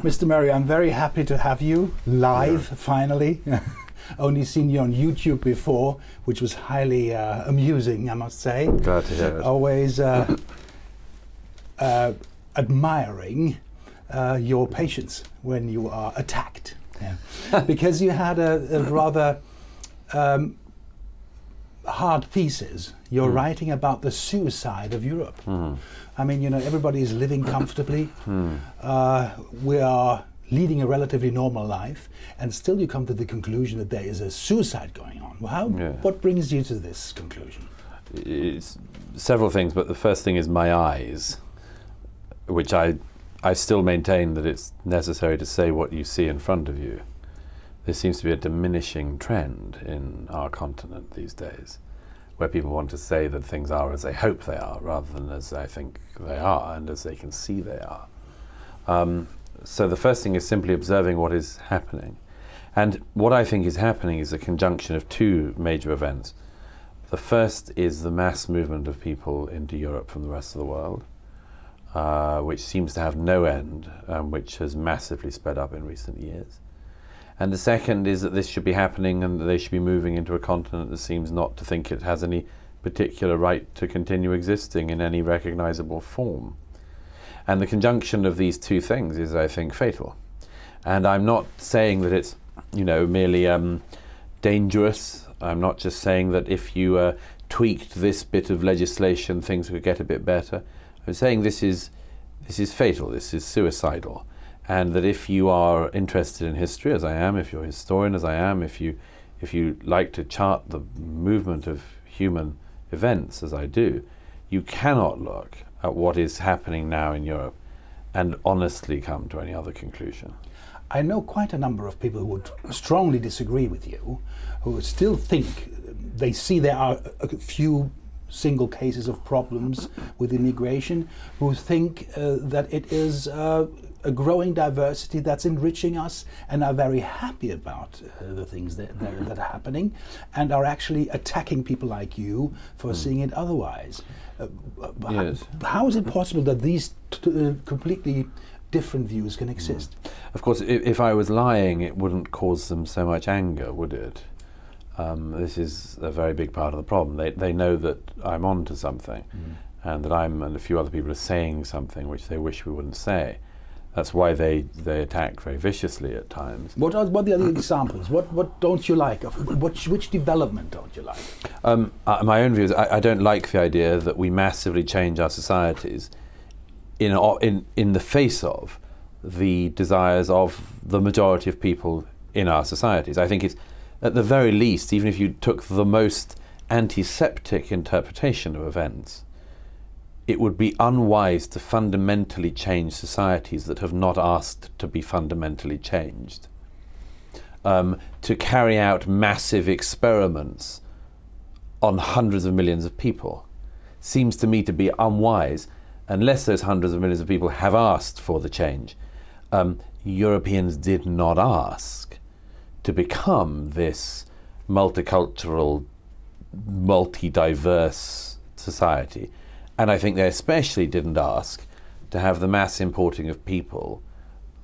Mr. Murray, I'm very happy to have you live, finally. Only seen you on YouTube before, which was highly amusing, I must say. Glad to hear it. Always admiring your patience when you are attacked. Yeah. Because you had a rather hard pieces. You're writing about the suicide of Europe. I mean, you know, everybody is living comfortably. We are leading a relatively normal life, and still you come to the conclusion that there is a suicide going on. Well, what brings you to this conclusion? It's several things, but the first thing is my eyes, which I still maintain that it's necessary to say what you see in front of you. There seems to be a diminishing trend in our continent these days, where people want to say that things are as they hope they are, rather than as I think they are, and as they can see they are. So the first thing is simply observing what is happening. And what I think is happening is a conjunction of two major events. The first is the mass movement of people into Europe from the rest of the world, which seems to have no end, which has massively sped up in recent years. And the second is that this should be happening and that they should be moving into a continent that seems not to think it has any particular right to continue existing in any recognizable form. And the conjunction of these two things is, I think, fatal. And I'm not saying that it's, you know, merely dangerous. I'm not just saying that if you tweaked this bit of legislation, things would get a bit better. I'm saying this is fatal, this is suicidal. And that if you are interested in history, as I am, if you're a historian, as I am, if you like to chart the movement of human events, as I do, you cannot look at what is happening now in Europe and honestly come to any other conclusion. I know quite a number of people who would strongly disagree with you, who still think they see there are a few single cases of problems with immigration, who think that it is a growing diversity that's enriching us, and are very happy about the things that are happening, and are actually attacking people like you for seeing it otherwise. Yes. How is it possible that these completely different views can exist? Of course, if I was lying, it wouldn't cause them so much anger, would it? This is a very big part of the problem. They know that I'm on to something, and that I'm and a few other people are saying something which they wish we wouldn't say. That's why they attack very viciously at times. What are the other examples? What don't you like? Which development don't you like? My own view is I don't like the idea that we massively change our societies in the face of the desires of the majority of people in our societies. I think it's, at the very least, even if you took the most antiseptic interpretation of events, it would be unwise to fundamentally change societies that have not asked to be fundamentally changed. To carry out massive experiments on hundreds of millions of people seems to me to be unwise unless those hundreds of millions of people have asked for the change. Europeans did not ask to become this multicultural, multi-diverse society. And I think they especially didn't ask to have the mass importing of people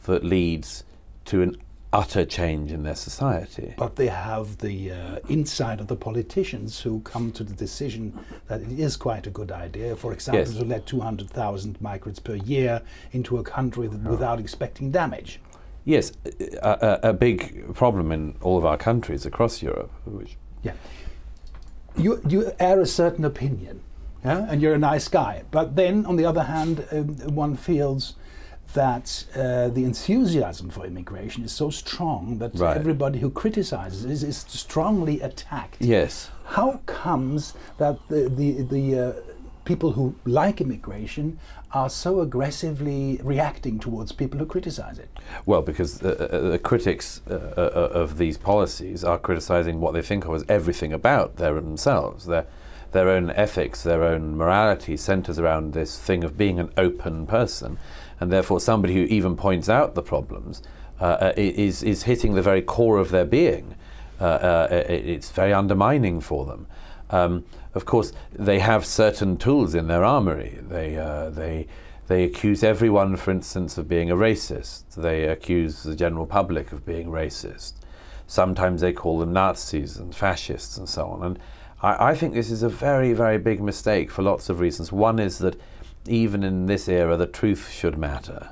that leads to an utter change in their society. But they have the insight of the politicians who come to the decision that it is quite a good idea, for example, to let 200,000 migrants per year into a country without expecting damage. Yes, a big problem in all of our countries across Europe. You air a certain opinion. Yeah? And you're a nice guy. But then, on the other hand, one feels that the enthusiasm for immigration is so strong that everybody who criticizes is strongly attacked. Yes. How comes that the people who like immigration are so aggressively reacting towards people who criticize it? Well, because the critics of these policies are criticizing what they think of as everything about themselves. Their own ethics, their own morality centers around this thing of being an open person, and therefore somebody who even points out the problems is hitting the very core of their being. It's very undermining for them. Of course, they have certain tools in their armory. They They accuse everyone, for instance, of being a racist. They accuse the general public of being racist. Sometimes they call them Nazis and fascists and so on. And I think this is a very, very big mistake for lots of reasons. One is that even in this era, the truth should matter,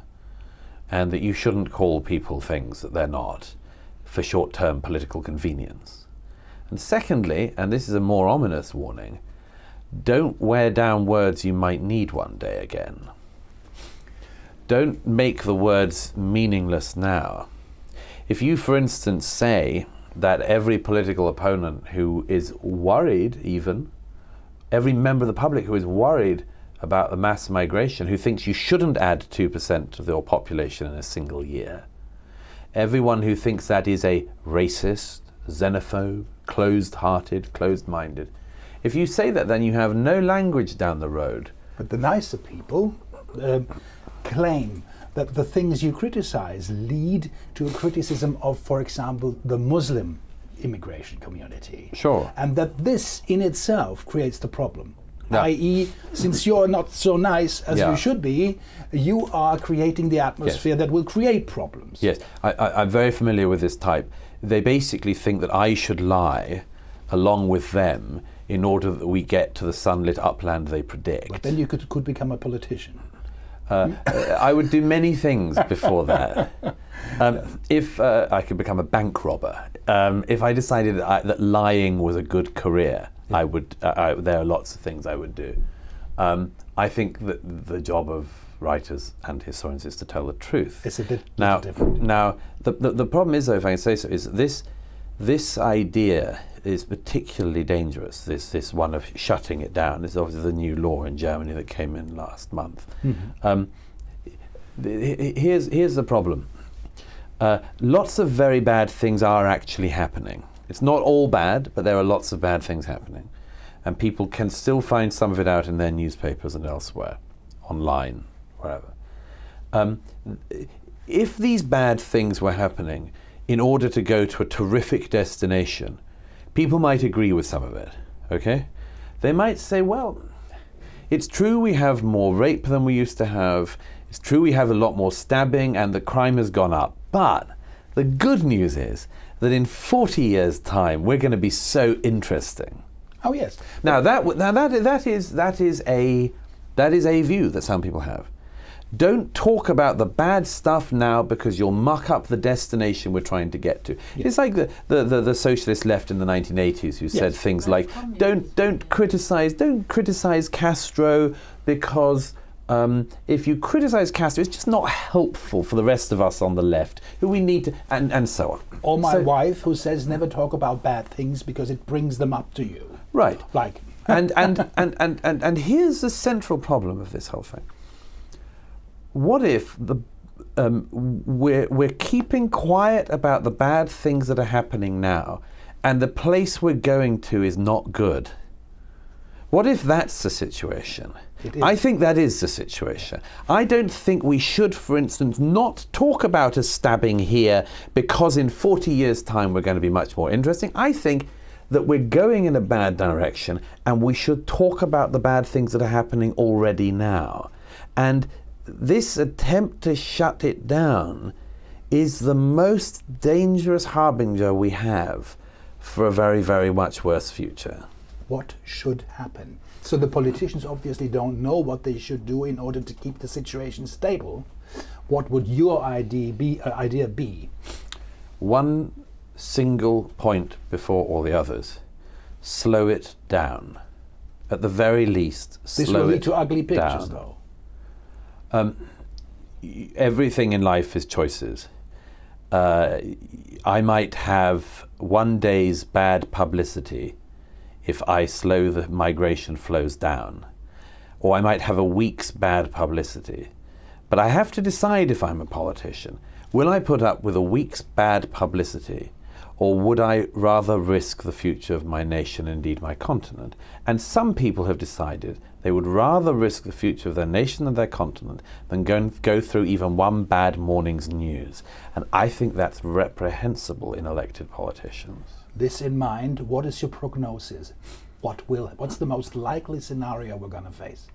and that you shouldn't call people things that they're not for short-term political convenience. And secondly, and this is a more ominous warning, don't wear down words you might need one day again. Don't make the words meaningless now. If you, for instance, say that every political opponent who is worried even, every member of the public who is worried about the mass migration, who thinks you shouldn't add 2% of your population in a single year, everyone who thinks that is a racist, xenophobe, closed-hearted, closed-minded, if you say that, then you have no language down the road. But the nicer people claim that the things you criticize lead to a criticism of, for example, the Muslim immigration community. Sure. And that this in itself creates the problem. Yeah. I.e., since you're not so nice as you should be, you are creating the atmosphere that will create problems. Yes, I'm very familiar with this type. They basically think that I should lie along with them in order that we get to the sunlit upland they predict. But then you could become a politician. I would do many things before that. If I could become a bank robber, if I decided that lying was a good career, I would. There are lots of things I would do. I think that the job of writers and historians is to tell the truth. It's a bit now, different. Now, the problem is, though, if I can say so, is this idea is particularly dangerous. This one of shutting it down. This is obviously the new law in Germany that came in last month. Mm-hmm. Here's the problem. Lots of very bad things are actually happening. It's not all bad, but there are lots of bad things happening, and people can still find some of it out in their newspapers and elsewhere, online, wherever. If these bad things were happening in order to go to a terrific destination, people might agree with some of it, okay? They might say, well, it's true we have more rape than we used to have, it's true we have a lot more stabbing and the crime has gone up, but the good news is that in 40 years' time we're going to be so interesting. Oh yes. Now that is a view that some people have. Don't talk about the bad stuff now because you'll muck up the destination we're trying to get to. Yes. It's like the socialist left in the 1980s who said things like, don't criticize Castro because if you criticize Castro, it's just not helpful for the rest of us on the left who we need to, and so on. Or my wife who says never talk about bad things because it brings them up to you. Right. Like and here's the central problem of this whole thing. What if we're keeping quiet about the bad things that are happening now, and the place we're going to is not good? What if that's the situation? I think that is the situation. I don't think we should, for instance, not talk about a stabbing here because in 40 years' time we're going to be much more interesting. I think that we're going in a bad direction and we should talk about the bad things that are happening already now. And this attempt to shut it down is the most dangerous harbinger we have for a very, very much worse future. What should happen? So the politicians obviously don't know what they should do in order to keep the situation stable. What would your idea be? One single point before all the others. Slow it down. At the very least, slow it down. This will lead to ugly pictures, though. Everything in life is choices. I might have one day's bad publicity if I slow the migration flows down, or I might have a week's bad publicity. But I have to decide if I'm a politician. Will I put up with a week's bad publicity, or would I rather risk the future of my nation, indeed my continent? And some people have decided they would rather risk the future of their nation and their continent than go through even one bad morning's news. And I think that's reprehensible in elected politicians. This in mind, what is your prognosis? What's the most likely scenario we're going to face?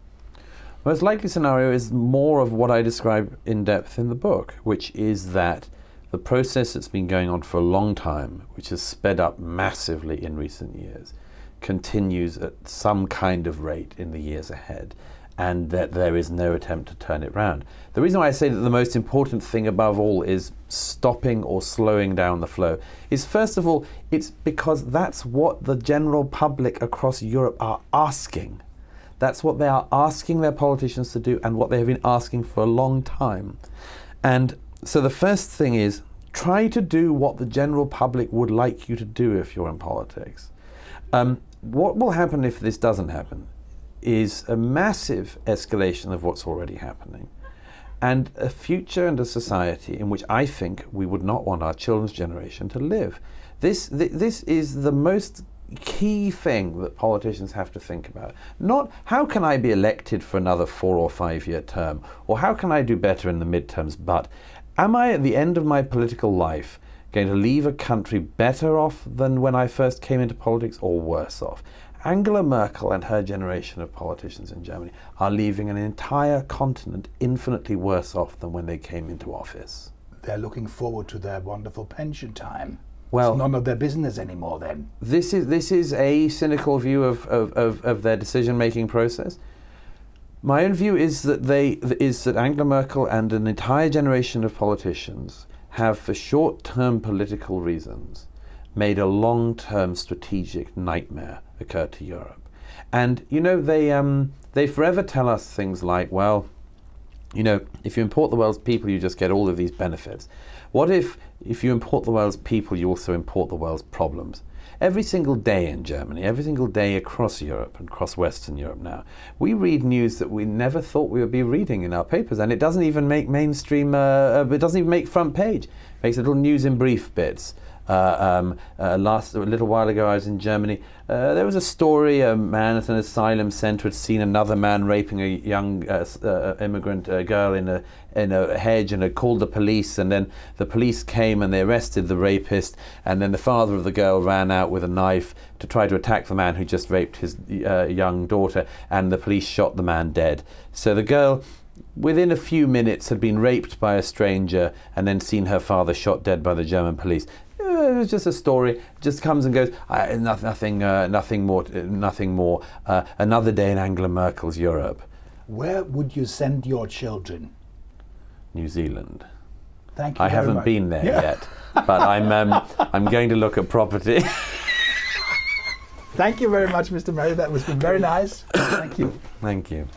most likely scenario is more of what I describe in depth in the book, which is that the process that's been going on for a long time, which has sped up massively in recent years, continues at some kind of rate in the years ahead, and that there is no attempt to turn it round. The reason why I say that the most important thing above all is stopping or slowing down the flow is, first of all, it's because that's what the general public across Europe are asking. That's what they are asking their politicians to do, and what they have been asking for a long time. And so the first thing is, try to do what the general public would like you to do if you're in politics. What will happen if this doesn't happen is a massive escalation of what's already happening, and a future and a society in which I think we would not want our children's generation to live. This is the most key thing that politicians have to think about. Not how can I be elected for another 4 or 5 year term, or how can I do better in the midterms, but am I at the end of my political life going to leave a country better off than when I first came into politics, or worse off? Angela Merkel and her generation of politicians in Germany are leaving an entire continent infinitely worse off than when they came into office. They're looking forward to their wonderful pension time. Well, it's none of their business anymore then. This is a cynical view of their decision-making process. My own view is that Angela Merkel and an entire generation of politicians have, for short-term political reasons, made a long-term strategic nightmare occur to Europe. And you know, they forever tell us things like, well, you know, if you import the world's people, you just get all of these benefits. What if you import the world's people, you also import the world's problems? Every single day in Germany, every single day across Europe and across Western Europe now, we read news that we never thought we would be reading in our papers, and it doesn't even make mainstream, it doesn't even make front page. It makes little news in brief bits. A little while ago I was in Germany. There was a story, a man at an asylum centre had seen another man raping a young immigrant girl in a hedge, and had called the police, and then the police came and they arrested the rapist, and then the father of the girl ran out with a knife to try to attack the man who just raped his young daughter, and the police shot the man dead. So the girl, within a few minutes, had been raped by a stranger and then seen her father shot dead by the German police. It was just a story. It just comes and goes. Nothing more. Another day in Angela Merkel's Europe. Where would you send your children? New Zealand. Thank you. I haven't been there yet, but I'm going to look at property. Thank you very much, Mr. Murray. That was very nice. Thank you. Thank you.